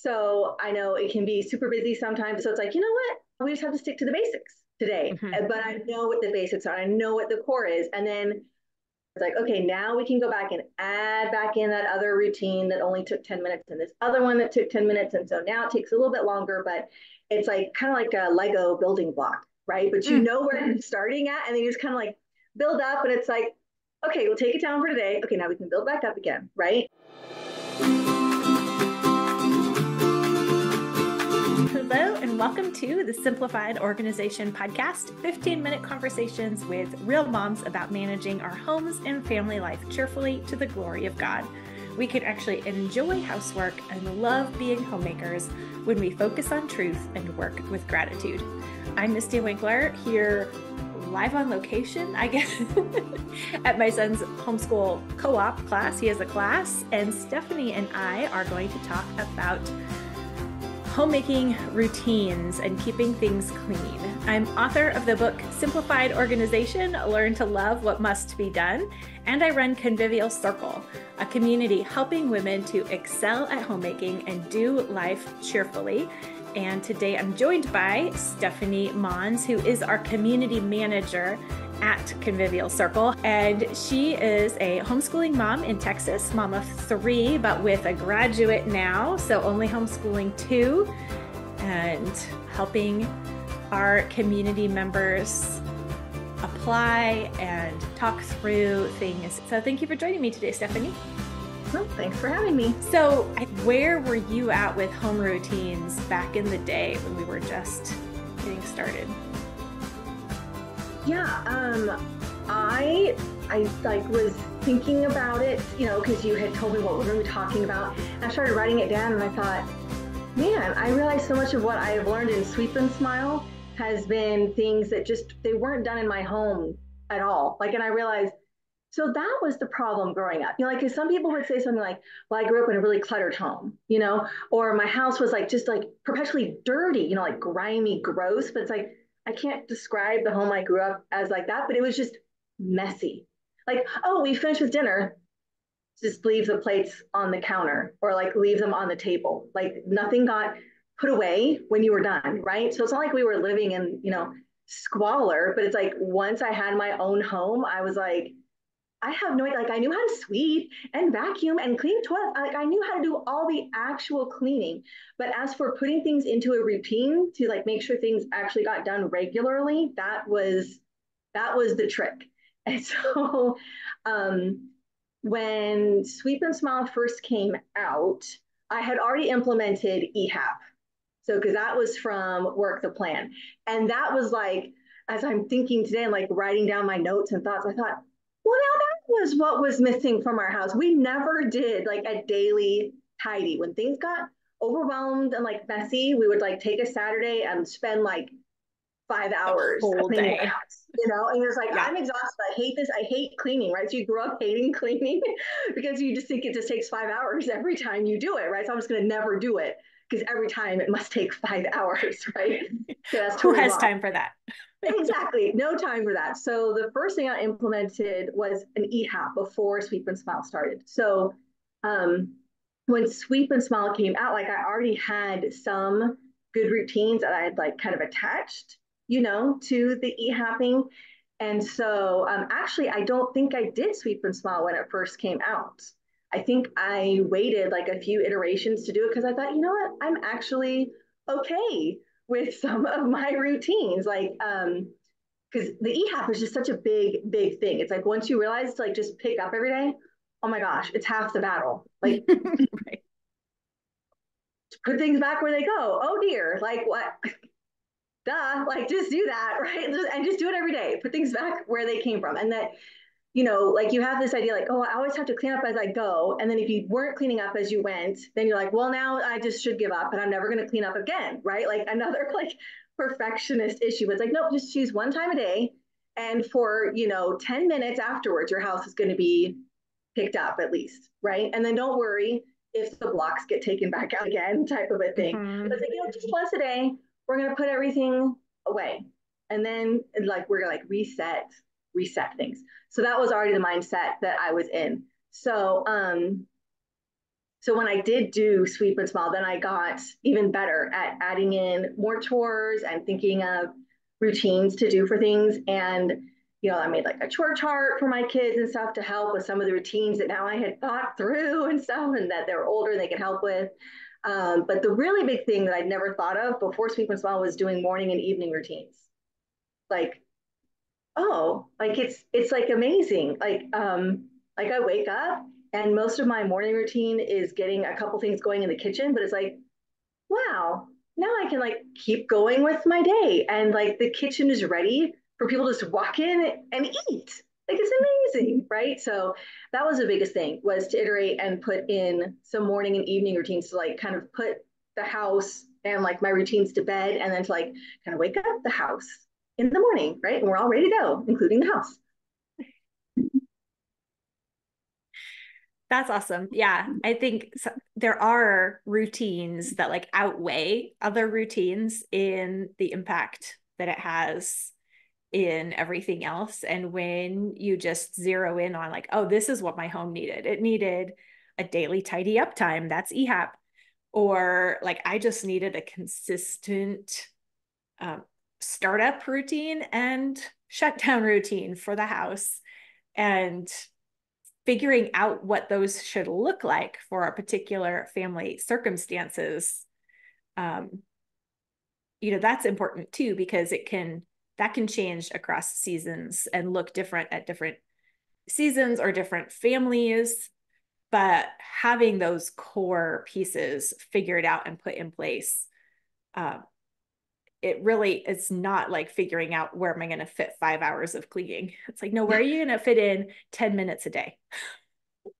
So I know it can be super busy sometimes. So it's like, you know what? We just have to stick to the basics today. Hmm. But I know what the basics are. I know what the core is. And then it's like, okay, now we can go back and add back in that other routine that only took 10 minutes and this other one that took 10 minutes. And so now it takes a little bit longer, but it's like kind of like a Lego building block, right? But you Mm. know where you're starting at, and then you just kind of like build up, and it's like, okay, we'll take it down for today. Okay, now we can build back up again, right? Hello, and welcome to the Simplified Organization Podcast, 15-minute conversations with real moms about managing our homes and family life cheerfully to the glory of God. We can actually enjoy housework and love being homemakers when we focus on truth and work with gratitude. I'm Misty Winkler, here live on location, I guess, at my son's homeschool co-op class. He has a class, and Stephanie and I are going to talk about homemaking routines and keeping things clean. I'm author of the book Simplified Organization, Learn to Love What Must Be Done, and I run Convivial Circle, a community helping women to excel at homemaking and do life cheerfully. And today I'm joined by Stephanie Mons, who is our community manager at Convivial Circle. And she is a homeschooling mom in Texas, mom of 3, but with a graduate now, so only homeschooling 2, and helping our community members apply and talk through things. So thank you for joining me today, Stephanie. Well, thanks for having me. So where were you at with home routines back in the day when we were just getting started? Yeah, I like was thinking about it, because you had told me what we're going to be talking about. And I started writing it down, and I thought, man, I realized so much of what I have learned in Sweep and Smile has been things that just they weren't done in my home at all. Like, and I realized, so that was the problem growing up. Like, because some people would say something like, "Well, I grew up in a really cluttered home," or my house was like just like perpetually dirty, like grimy, gross. But it's like I can't describe the home I grew up as like that, but it was just messy. Like, oh, we finished with dinner, just leave the plates on the counter or like leave them on the table. Like nothing got put away when you were done, right? So it's not like we were living in, squalor, but it's like once I had my own home, I was like, I have no idea. Like I knew how to sweep and vacuum and clean toilets. Like I knew how to do all the actual cleaning. But as for putting things into a routine to like make sure things actually got done regularly, that was the trick. And so when Sweep and Smile first came out, I had already implemented EHAP. So, because that was from Work the Plan. And that was like, as I'm thinking today and like writing down my notes and thoughts, I thought, well, now that was what was missing from our house. We never did like a daily tidy. When things got overwhelmed and like messy, we would like take a Saturday and spend like five The hours whole cleaning the day. house, and it's like, Yeah. I'm exhausted. I hate this. I hate cleaning, right? So you grew up hating cleaning because you just think it just takes 5 hours every time you do it, right? So I'm just going to never do it because every time it must take 5 hours, right? So that's Who totally has wrong. time for that? Exactly. No time for that. So the first thing I implemented was an EHAP before Sweep and Smile started. So um, when Sweep and Smile came out, like I already had some good routines that I had like kind of attached, to the EHAPing. And so actually, I don't think I did Sweep and Smile when it first came out. I think I waited like a few iterations to do it because I thought, you know what, I'm actually okay with some of my routines. Like, because the EHAP is just such a big, big thing. It's like once you realize to like just pick up every day, oh my gosh, it's half the battle. Like, Right. put things back where they go. Oh dear, like what? Duh, like just do that, right? And just do it every day. Put things back where they came from. And that, like you have this idea like, oh, I always have to clean up as I go. And then if you weren't cleaning up as you went, then you're like, well, now I just should give up and I'm never going to clean up again, right? Like another like perfectionist issue. It's like, nope, just choose one time a day. And for, 10 minutes afterwards, your house is going to be picked up at least, right? And then don't worry if the blocks get taken back out again, type of a thing. But Hmm. it's like, just once a day, we're going to put everything away. And then like we're going to like reset things. So that was already the mindset that I was in. So So when I did do Sweep and Smile, then I got even better at adding in more chores and thinking of routines to do for things. And, I made like a chore chart for my kids and stuff to help with some of the routines that now I had thought through and stuff, and that they're older and they can help with. But the really big thing that I'd never thought of before Sweep and Smile was doing morning and evening routines. Like, oh, like it's like amazing. Like I wake up and most of my morning routine is getting a couple things going in the kitchen, but it's like, wow, now I can like keep going with my day. And like the kitchen is ready for people to just walk in and eat. Like it's amazing, right? So that was the biggest thing, was to iterate and put in some morning and evening routines to like kind of put the house and like my routines to bed, and then to like kind of wake up the house in the morning, right? And we're all ready to go, including the house. That's awesome. Yeah, I think there are routines that like outweigh other routines in the impact that it has in everything else. And when you just zero in on like, oh, this is what my home needed. It needed a daily tidy up time. That's EHAP. Or like, I just needed a consistent startup routine and shutdown routine for the house. And figuring out what those should look like for a particular family circumstances, that's important too, because that can change across seasons and look different at different seasons or different families. But having those core pieces figured out and put in place, it's not like figuring out where am I going to fit 5 hours of cleaning. It's like, no, where are you going to fit in 10 minutes a day?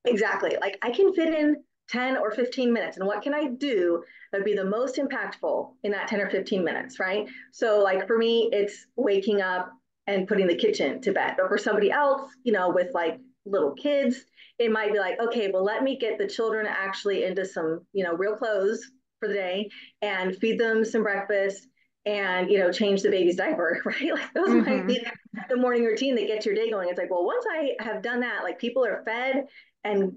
Exactly. Like I can fit in 10 or 15 minutes. And what can I do that would be the most impactful in that 10 or 15 minutes, right? So, like for me, it's waking up and putting the kitchen to bed. But for somebody else, with like little kids, it might be like, okay, well, let me get the children actually into some, real clothes for the day and feed them some breakfast and, change the baby's diaper, right? Like those might be the morning routine that gets your day going. It's like, well, once I have done that, like people are fed and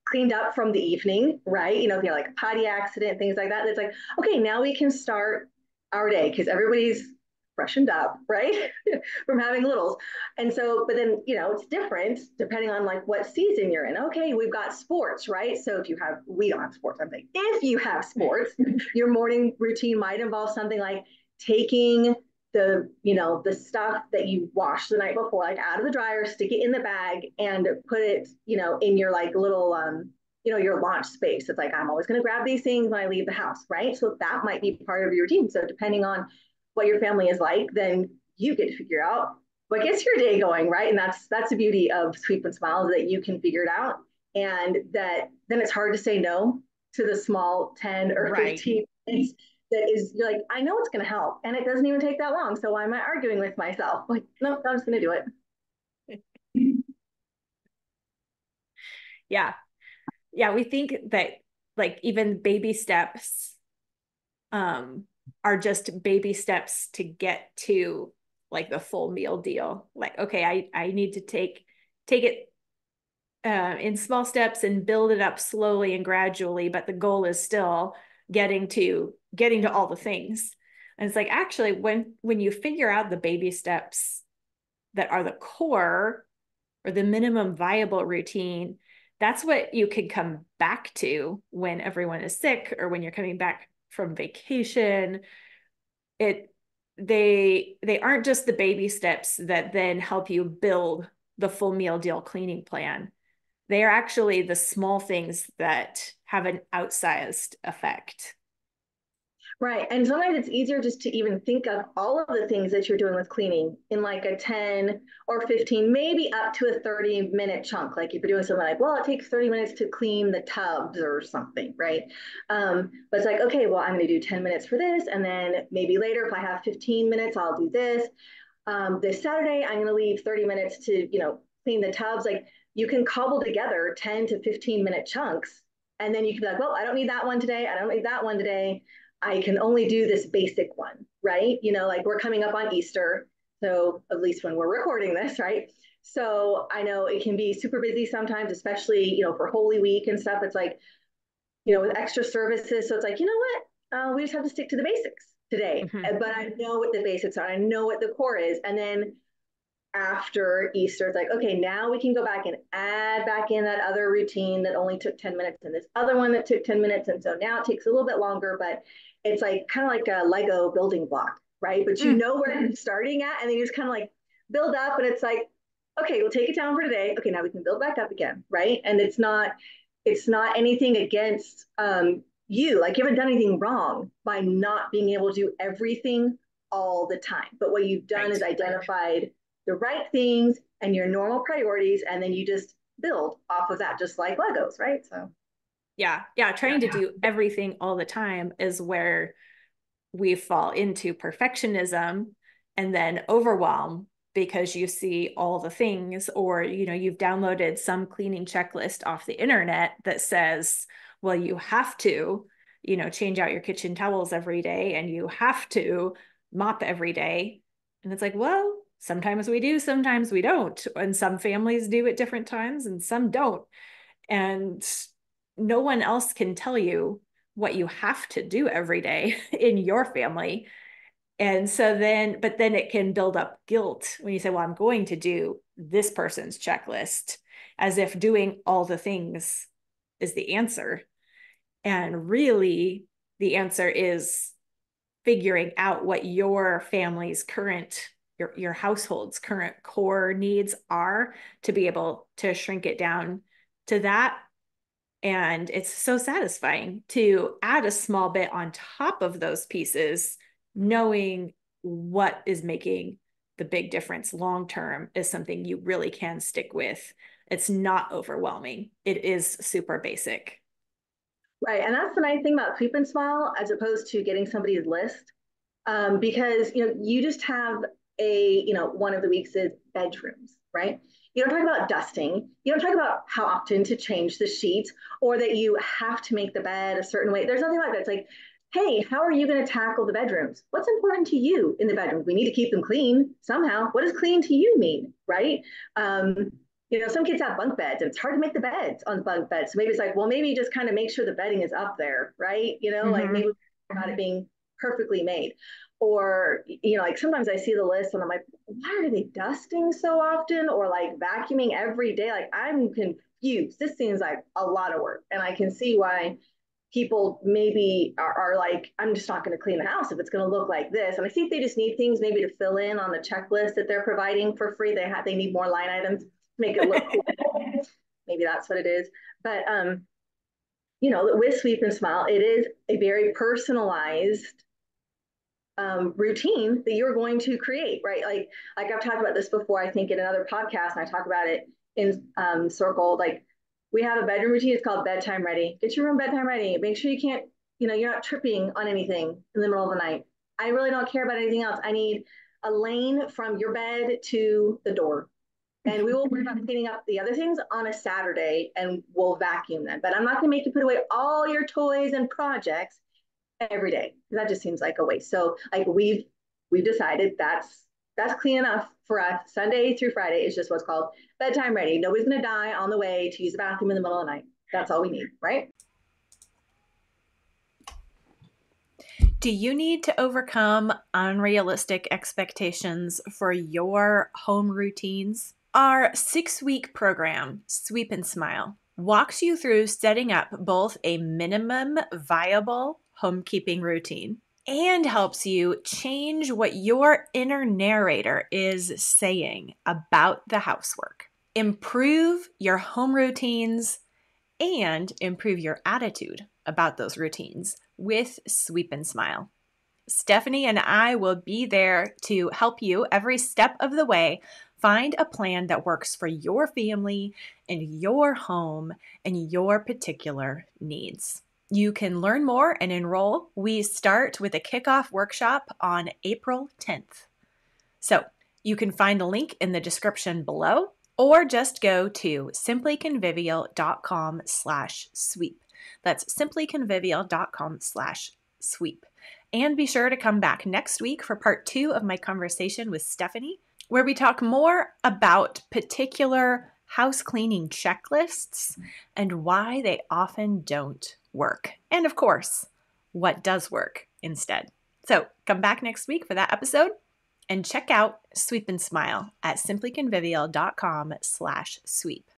cleaned up from the evening, right? If you have like a potty accident, things like that. It's like, okay, now we can start our day because everybody's freshened up, right? From having littles. And so, but then, it's different depending on like what season you're in. Okay, we've got sports, right? So if you have, we don't have sports, I'm saying, if you have sports, your morning routine might involve something like taking the stuff that you washed the night before, like out of the dryer, stick it in the bag and put it, in your like little, your launch space. It's like, I'm always going to grab these things when I leave the house, right? So that might be part of your routine. So depending on what your family is like, then you get to figure out what gets your day going, right? And that's the beauty of Sweep and Smile, is that you can figure it out, and that then it's hard to say no to the small 10 or Right. 15 minutes that is, you're like, I know it's going to help and it doesn't even take that long. So why am I arguing with myself? Like, no, I'm just going to do it. Yeah. Yeah. We think that like even baby steps are just baby steps to get to like the full meal deal. Like, okay, I need to take it in small steps and build it up slowly and gradually, but the goal is still getting to all the things. And it's like, actually, when you figure out the baby steps that are the core or the minimum viable routine, that's what you can come back to when everyone is sick or when you're coming back from vacation. They aren't just the baby steps that then help you build the full meal deal cleaning plan. They are actually the small things that have an outsized effect. Right. And sometimes it's easier just to even think of all of the things that you're doing with cleaning in like a 10 or 15, maybe up to a 30-minute chunk. Like if you're doing something like, well, it takes 30 minutes to clean the tubs or something, right? But it's like, okay, well, I'm going to do 10 minutes for this. And then maybe later, if I have 15 minutes, I'll do this. This Saturday, I'm going to leave 30 minutes to, clean the tubs. Like you can cobble together 10 to 15-minute chunks. And then you can be like, well, I don't need that one today. I don't need that one today. I can only do this basic one, right? Like we're coming up on Easter. So at least when we're recording this, right? So I know it can be super busy sometimes, especially, for Holy Week and stuff. It's like, with extra services. So it's like, you know what? We just have to stick to the basics today. Hmm. But I know what the basics are. I know what the core is. And then after Easter, it's like, okay, now we can go back and add back in that other routine that only took 10 minutes and this other one that took 10 minutes. And so now it takes a little bit longer, but it's like kind of like a Lego building block, right? But you Mm. know where you're starting at, and then you just kind of like build up, and it's like, okay, we'll take it down for today. Okay, now we can build back up again, right? And it's not anything against you. Like, you haven't done anything wrong by not being able to do everything all the time. But what you've done Right. is identified the right things and your normal priorities, and then you just build off of that, just like Legos, right? So Yeah. Yeah. Trying to do everything all the time is where we fall into perfectionism and then overwhelm because you see all the things, or you've downloaded some cleaning checklist off the internet that says, well, you have to change out your kitchen towels every day and you have to mop every day. And it's like, well, sometimes we do, sometimes we don't, and some families do at different times and some don't. And no one else can tell you what you have to do every day in your family. And so but then it can build up guilt when you say, well, I'm going to do this person's checklist, as if doing all the things is the answer. And really, the answer is figuring out what your family's current, your household's current core needs are, to be able to shrink it down to that. And it's so satisfying to add a small bit on top of those pieces, knowing what is making the big difference long term is something you really can stick with. It's not overwhelming. It is super basic. right, and that's the nice thing about Sweep and Smile as opposed to getting somebody's list, because you just have one of the weeks is bedrooms, right? You don't talk about dusting. You don't talk about how often to change the sheets or that you have to make the bed a certain way. There's nothing like that. It's like, hey, how are you going to tackle the bedrooms? What's important to you in the bedrooms? We need to keep them clean somehow. What does clean to you mean, right? Some kids have bunk beds and it's hard to make the beds on bunk beds. So maybe it's like, well, maybe just kind of make sure the bedding is up there, right? Like Mm-hmm. maybe about it being perfectly made. Or, like sometimes I see the list and I'm like, why are they dusting so often? Or like vacuuming every day? Like, I'm confused. This seems like a lot of work. And I can see why people maybe are like, I'm just not going to clean the house if it's going to look like this. And I think they just need things maybe to fill in on the checklist that they're providing for free. They need more line items to make it look cool. Maybe that's what it is. But with Sweep and Smile, it is a very personalized routine that you're going to create, right? Like I've talked about this before, I think in another podcast, and I talk about it in Circle. Like, we have a bedroom routine. It's called bedtime ready. Get your room bedtime ready. Make sure you're not tripping on anything in the middle of the night. I really don't care about anything else. I need a lane from your bed to the door. And we will worry about cleaning up the other things on a Saturday and we'll vacuum them. But I'm not going to make you put away all your toys and projects every day. That just seems like a waste. So like we've decided that's clean enough for us. Sunday through Friday is just what's called bedtime ready. Nobody's going to die on the way to use the bathroom in the middle of the night. That's all we need, right? Do you need to overcome unrealistic expectations for your home routines? Our 6-week program, Sweep and Smile, walks you through setting up both a minimum viable homekeeping routine and helps you change what your inner narrator is saying about the housework. Improve your home routines and improve your attitude about those routines with Sweep and Smile. Stephanie and I will be there to help you every step of the way find a plan that works for your family and your home and your particular needs. You can learn more and enroll. We start with a kickoff workshop on April 10th. So you can find a link in the description below, or just go to simplyconvivial.com/sweep. That's simplyconvivial.com/sweep. And be sure to come back next week for part 2 of my conversation with Stephanie, where we talk more about particular house cleaning checklists, and why they often don't work. And of course, what does work instead. So come back next week for that episode and check out Sweep and Smile at simplyconvivial.com/sweep.